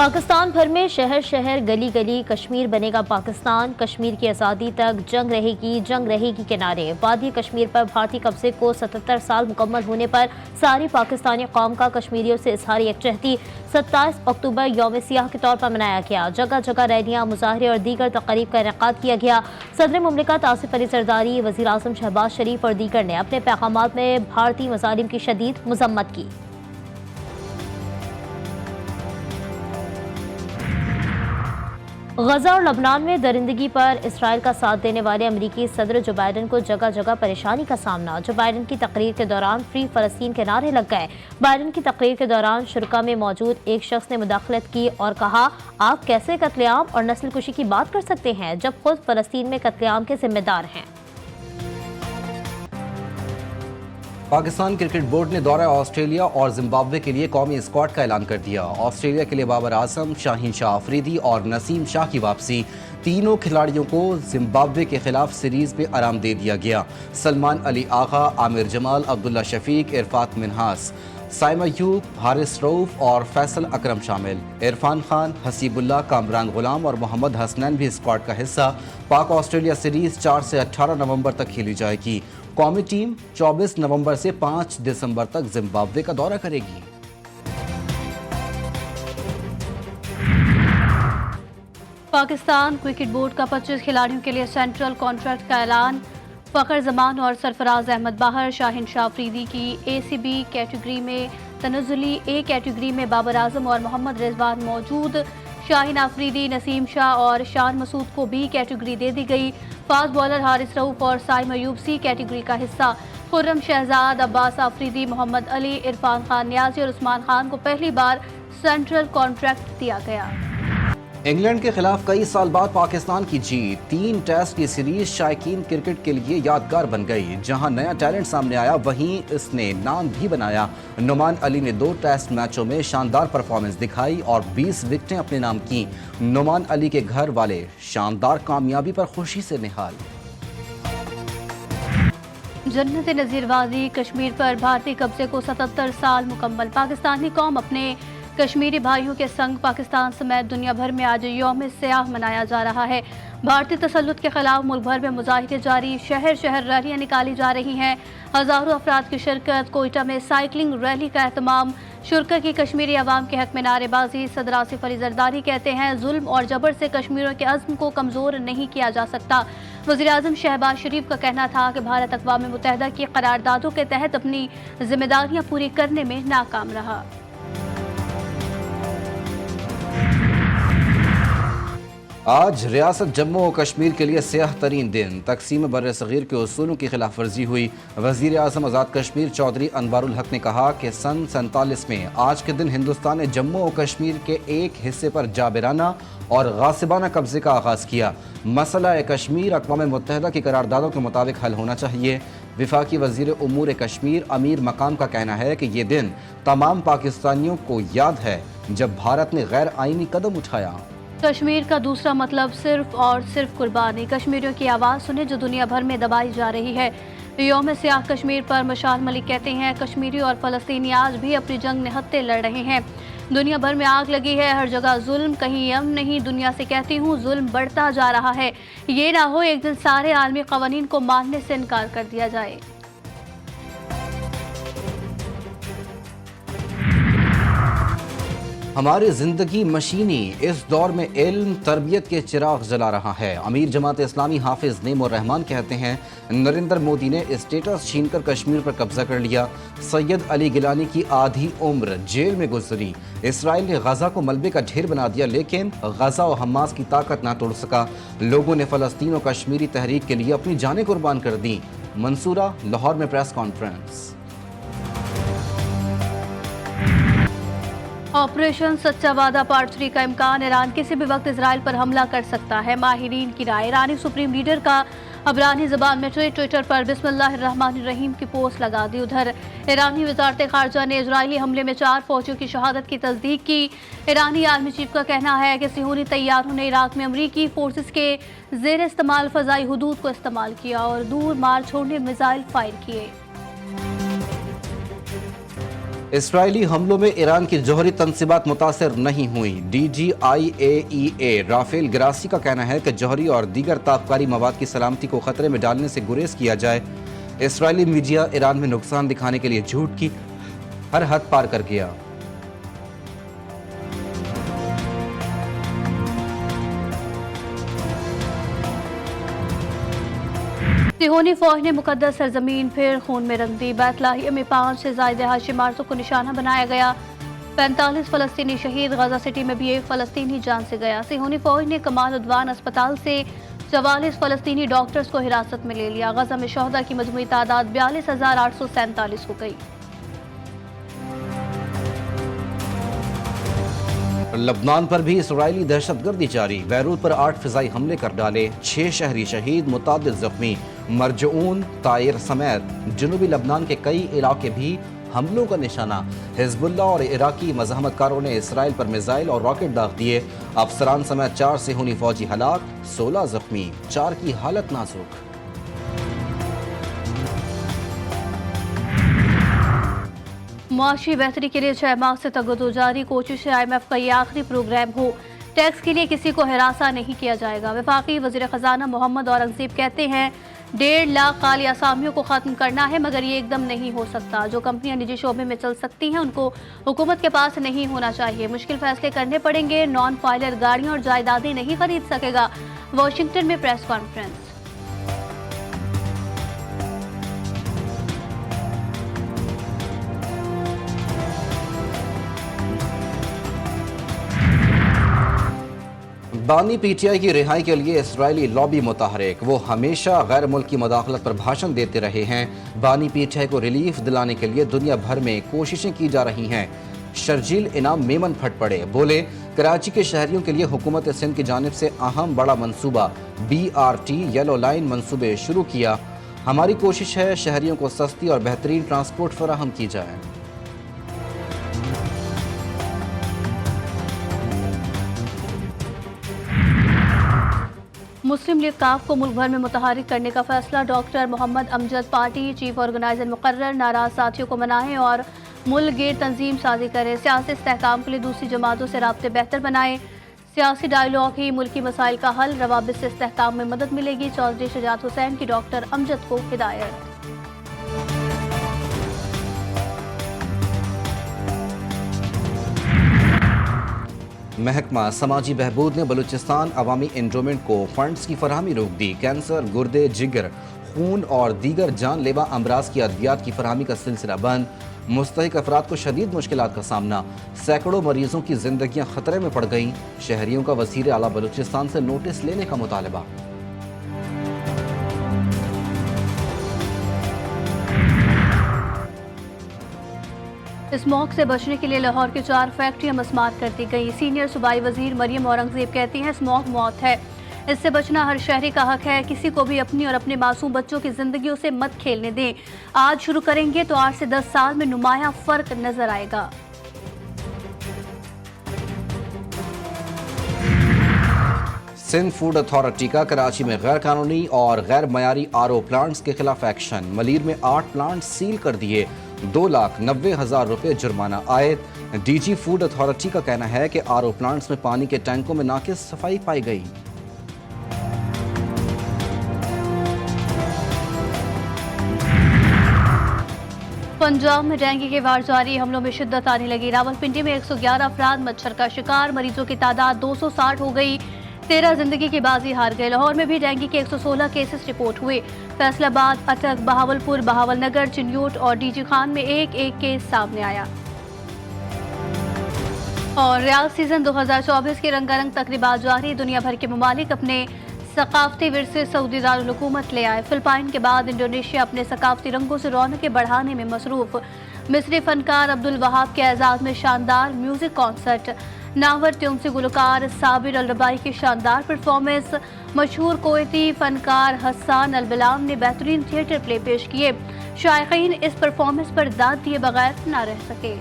پاکستان بھر میں شہر شہر گلی گلی کشمیر بنے گا پاکستان، کشمیر کی آزادی تک جنگ رہے گی کے نعرے۔ وادی کشمیر پر بھارتی قبضے کو 77 سال مکمل ہونے پر ساری پاکستانی قوم کا کشمیریوں سے اظہار یکجہتی۔ 27 اکتوبر یوم سیاہ کے طور پر منایا گیا۔ جگہ جگہ ریلیاں، مظاہرے اور دیگر تقاریب کا انعقاد کیا گیا۔ صدر مملکت آصف علی زرداری، وزیر اعظم شہباز شریف اور دیگر نے اپنے پیغامات میں بھارتی مظالم کی شدید مذمت کی۔ غزہ اور لبنان میں درندگی پر اسرائیل کا ساتھ دینے والے امریکی صدر جو بائیڈن کو جگہ جگہ پریشانی کا سامنا۔ جو بائیڈن کی تقریر کے دوران فری فلسطین کے نعرے لگ گئے۔ بائیڈن کی تقریر کے دوران شرکاء میں موجود ایک شخص نے مداخلت کی اور کہا، آپ کیسے قتل عام اور نسل کشی کی بات کر سکتے ہیں جب خود فلسطین میں قتل عام کے ذمہ دار ہیں؟ پاکستان کرکٹ بورڈ نے دورہ آسٹریلیا اور زمبابوے کے لیے قومی اسکواڈ کا اعلان کر دیا۔ آسٹریلیا کے لیے بابر اعظم، شاہین شاہ آفریدی اور نسیم شاہ کی واپسی۔ تینوں کھلاڑیوں کو زمبابوے کے خلاف سیریز میں آرام دے دیا گیا۔ سلمان علی آغا، عامر جمال، عبداللہ شفیق، عرفات منہاس، سائمہ ایوب، حارث رؤوف اور فیصل اکرم شامل۔ عرفان خان، حسیب اللہ، کامران غلام اور محمد حسنین بھی اسکواڈ کا حصہ۔ پاک آسٹریلیا سیریز 4 سے 18 نومبر تک کھیلی جائے گی۔ قومی ٹیم 24 نومبر سے 5 دسمبر تک زمبابوے کا دورہ کرے گی۔ پاکستان کرکٹ بورڈ کا 25 کھلاڑیوں کے لیے سینٹرل کانٹریکٹ کا اعلان۔ فخر زمان اور سرفراز احمد باہر، شاہین شاہ آفریدی کی اے سی بی کیٹیگری میں، تنزلی اے کیٹیگری میں بابر اعظم اور محمد رضوان موجود۔ شاہین آفریدی، نسیم شاہ اور شان مسعود کو بی کیٹیگری دے دی گئی۔ فاسٹ بالر حارث رؤوف اور سائمہ ایوب سی کیٹیگری کا حصہ۔ خرم شہزاد، عباس آفریدی، محمد علی، عرفان خان نیازی اور عثمان خان کو پہلی بار سینٹرل کانٹریکٹ دیا گیا۔ انگلینڈ کے خلاف کئی سال بعد پاکستان کی جیت۔ 3 ٹیسٹ کی سیریز شائقین کرکٹ کے لیے یادگار بن گئی۔ جہاں نیا ٹیلنٹ سامنے آیا، وہیں اس نے نام بھی بنایا۔ نعمان علی نے 2 ٹیسٹ میچوں میں شاندار پرفارمنس دکھائی اور 20 وکٹیں اپنے نام کیں۔ نعمان علی کے گھر والے شاندار کامیابی پر خوشی سے نہال۔ جنت نذیر وادی کشمیر پر بھارتی قبضے کو 77 سال مکمل۔ پاکستانی قوم اپنے کشمیری بھائیوں کے سنگ پاکستان سمیت دنیا بھر میں آج یوم سیاہ منایا جا رہا ہے۔ بھارتی تسلط کے خلاف ملک بھر میں مظاہرے جاری، شہر شہر ریلیاں نکالی جا رہی ہیں۔ ہزاروں افراد کی شرکت، کوئٹہ میں سائیکلنگ ریلی کا اہتمام۔ شرکا کی کشمیری عوام کے حق میں نعرے بازی۔ صدر آصف علی زرداری کہتے ہیں، ظلم اور جبر سے کشمیریوں کے عزم کو کمزور نہیں کیا جا سکتا۔ وزیر اعظم شہباز شریف کا کہنا تھا کہ بھارت اقوام متحدہ کی قراردادوں کے تحت اپنی ذمہ داریاں پوری کرنے میں ناکام رہا۔ آج ریاست جموں و کشمیر کے لیے سیاہ ترین دن۔ تقسیم بر صغیر کے اصولوں کی خلاف ورزی ہوئی۔ وزیر اعظم آزاد کشمیر چودھری انوار الحق نے کہا کہ سن 47 میں آج کے دن ہندوستان نے جموں و کشمیر کے ایک حصے پر جابرانہ اور غاصبانہ قبضے کا آغاز کیا۔ مسئلہ کشمیر اقوام متحدہ کی قراردادوں کے مطابق حل ہونا چاہیے۔ وفاقی وزیر امور کشمیر امیر مقام کا کہنا ہے کہ یہ دن تمام پاکستانیوں کو یاد ہے جب بھارت نے غیر آئینی قدم اٹھایا۔ کشمیر کا دوسرا مطلب صرف اور صرف قربانی۔ کشمیریوں کی آواز سنیں جو دنیا بھر میں دبائی جا رہی ہے۔ یوم سیاہ کشمیر پر مشال ملک کہتے ہیں، کشمیری اور فلسطینی آج بھی اپنی جنگ نہتے لڑ رہے ہیں۔ دنیا بھر میں آگ لگی ہے، ہر جگہ ظلم، کہیں امن نہیں۔ دنیا سے کہتی ہوں، ظلم بڑھتا جا رہا ہے۔ یہ نہ ہو ایک دن سارے عالمی قوانین کو ماننے سے انکار کر دیا جائے۔ ہماری زندگی مشینی اس دور میں علم تربیت کے چراغ جلا رہا ہے۔ امیر جماعت اسلامی حافظ نعیم الرحمان کہتے ہیں، نریندر مودی نے اسٹیٹس چھین کر کشمیر پر قبضہ کر لیا۔ سید علی گیلانی کی آدھی عمر جیل میں گزری۔ اسرائیل نے غزہ کو ملبے کا ڈھیر بنا دیا، لیکن غزہ و حماس کی طاقت نہ توڑ سکا۔ لوگوں نے فلسطین و کشمیری تحریک کے لیے اپنی جانیں قربان کر دیں۔ منصورہ، لاہور میں پریس کانفرنس۔ آپریشن سچا وعدہ پارٹ 3 کا امکان۔ ایران کسی بھی وقت اسرائیل پر حملہ کر سکتا ہے، ماہرین کی رائے۔ ایرانی سپریم لیڈر کا عبرانی زبان میں ٹویٹر پر بسم اللہ الرحمن الرحیم کی پوسٹ لگا دی۔ ادھر ایرانی وزارت خارجہ نے اسرائیلی حملے میں 4 فوجیوں کی شہادت کی تصدیق کی۔ ایرانی آرمی چیف کا کہنا ہے کہ صہیونی طیاروں نے عراق میں امریکی فورسز کے زیر استعمال فضائی حدود کو استعمال کیا اور دور مار چھوڑنے میزائل فائر کیے۔ اسرائیلی حملوں میں ایران کی جوہری تنصیبات متاثر نہیں ہوئیں۔ DGIAEA رافیل گراسی کا کہنا ہے کہ جوہری اور دیگر تابکاری مواد کی سلامتی کو خطرے میں ڈالنے سے گریز کیا جائے۔ اسرائیلی میڈیا ایران میں نقصان دکھانے کے لیے جھوٹ کی ہر حد پار کر گیا۔ صہیونی فوج نے مقدس سرزمین پھر خون میں رنگ دی۔ بیت لاہیا میں 5 سے زائد رہائشی عمارتوں کو نشانہ بنایا گیا۔ 45 فلسطینی شہید، غزہ سٹی میں بھی 1 فلسطینی جان سے گیا۔ صہیونی فوج نے کمال عدوان اسپتال سے 44 فلسطینی ڈاکٹرز کو حراست میں لے لیا۔ غزہ میں شہداء کی مجموعی تعداد 42,847 ہو گئی۔ لبنان پر بھی اسرائیلی دہشت گردی جاری۔ بیروت پر 8 فضائی حملے کر ڈالے، 6 شہری شہید، متعدد زخمی۔ مرجعون، طائر سمیت جنوبی لبنان کے کئی علاقے بھی حملوں کا نشانہ۔ حزب اللہ اور عراقی مزاحمت کاروں نے اسرائیل پر میزائل اور راکٹ داغ دیے۔ افسران سمیت 4 صہیونی فوجی ہلاک، 16 زخمی، 4 کی حالت نازک۔ معاشی بہتری کے لیے 6 ماہ سے تگدو جاری، کوشش IMF کا یہ آخری پروگرام ہو۔ ٹیکس کے لیے کسی کو ہراساں نہیں کیا جائے گا۔ وفاقی وزیر خزانہ محمد اورنگزیب کہتے ہیں 1.5 لاکھ خالی اسامیوں کو ختم کرنا ہے، مگر یہ ایک دم نہیں ہو سکتا۔ جو کمپنیاں نجی شعبے میں چل سکتی ہیں ان کو حکومت کے پاس نہیں ہونا چاہیے۔ مشکل فیصلے کرنے پڑیں گے۔ نان فائلر گاڑیاں اور جائیدادیں نہیں خرید سکے گا۔ واشنگٹن میں پریس کانفرنس۔ بانی PTI کی رہائی کے لیے اسرائیلی لابی متحرک۔ وہ ہمیشہ غیر ملکی مداخلت پر بھاشن دیتے رہے ہیں۔ بانی PTI کو ریلیف دلانے کے لیے دنیا بھر میں کوششیں کی جا رہی ہیں۔ شرجیل انعام میمن پھٹ پڑے، بولے کراچی کے شہریوں کے لیے حکومت سندھ کی جانب سے اہم بڑا منصوبہ BRT یلو لائن منصوبے شروع کیا۔ ہماری کوشش ہے شہریوں کو سستی اور بہترین ٹرانسپورٹ فراہم کی جائے۔ مسلم لیگ کاف کو ملک بھر میں متحرک کرنے کا فیصلہ۔ ڈاکٹر محمد امجد پارٹی چیف آرگنائزر مقرر۔ ناراض ساتھیوں کو منائیں اور ملک گیر تنظیم سازی کریں۔ سیاسی استحکام کے لیے دوسری جماعتوں سے رابطے بہتر بنائیں۔ سیاسی ڈائیلاگ ہی ملکی مسائل کا حل، روابط سے استحکام میں مدد ملے گی۔ چودھری شجاعت حسین کی ڈاکٹر امجد کو ہدایت۔ محکمہ سماجی بہبود نے بلوچستان عوامی انڈومنٹ کو فنڈز کی فراہمی روک دی۔ کینسر، گردے، جگر، خون اور دیگر جان لیوا امراض کی ادویات کی فراہمی کا سلسلہ بند۔ مستحق افراد کو شدید مشکلات کا سامنا، سینکڑوں مریضوں کی زندگیاں خطرے میں پڑ گئیں۔ شہریوں کا وزیر اعلیٰ بلوچستان سے نوٹس لینے کا مطالبہ۔ اسموگ سے بچنے کے لیے لاہور کی 4 فیکٹریاں مسمار کر دی گئی۔ سینئر صوبائی وزیر مریم اورنگزیب کہتی ہیں اسموگ موت ہے، اس سے بچنا ہر شہری کا حق ہے۔ کسی کو بھی اپنی اور اپنے معصوم بچوں کی زندگیوں سے مت کھیلنے دیں۔ آج شروع کریں گے تو 8 سے 10 سال میں نمایاں فرق نظر آئے گا۔ سندھ فوڈ اتھارٹی کا کراچی میں غیر قانونی اور غیر معیاری RO پلانٹس کے خلاف ایکشن۔ ملیر میں 8 پلانٹ سیل کر دیے، 2,90,000 روپے جرمانہ عائد۔ DG فوڈ اتھارٹی کا کہنا ہے کہ RO پلانٹس میں پانی کے ٹینکوں میں ناقص صفائی پائی گئی۔ پنجاب میں ڈینگی کے وار جاری، حملوں میں شدت آنے لگی۔ راولپنڈی میں 111 افراد مچھر کا شکار، مریضوں کی تعداد 260 ہو گئی، 13 زندگی کی بازی ہار گئے۔ لاہور میں بھی ڈینگی کے 116 کیسز رپورٹ ہوئے۔ فیصل آباد، اٹک، بہاولپور، بہاول نگر، چنیوٹ اور DG خان میں ایک کیس سامنے آیا۔ اور ریاض سیزن 2024 کی رنگا رنگ تقریبات جاری، دنیا بھر کے ممالک اپنے ثقافتی ورثے سعودی دارالحکومت لے آئے۔ فلپائن کے بعد انڈونیشیا اپنے ثقافتی رنگوں سے رونقیں بڑھانے میں مصروف۔ مصری فنکار عبدالوہاب کے اعزاز میں شاندار میوزک کانسرٹ، ناور تیونسی گلوکار صابر الربائی کی شاندار پرفارمنس، مشہور کویتی فنکار حسان البلام نے بہترین تھیٹر پلے پیش کیے۔ شائقین اس پرفارمنس پر داد دیے بغیر نہ رہ سکے۔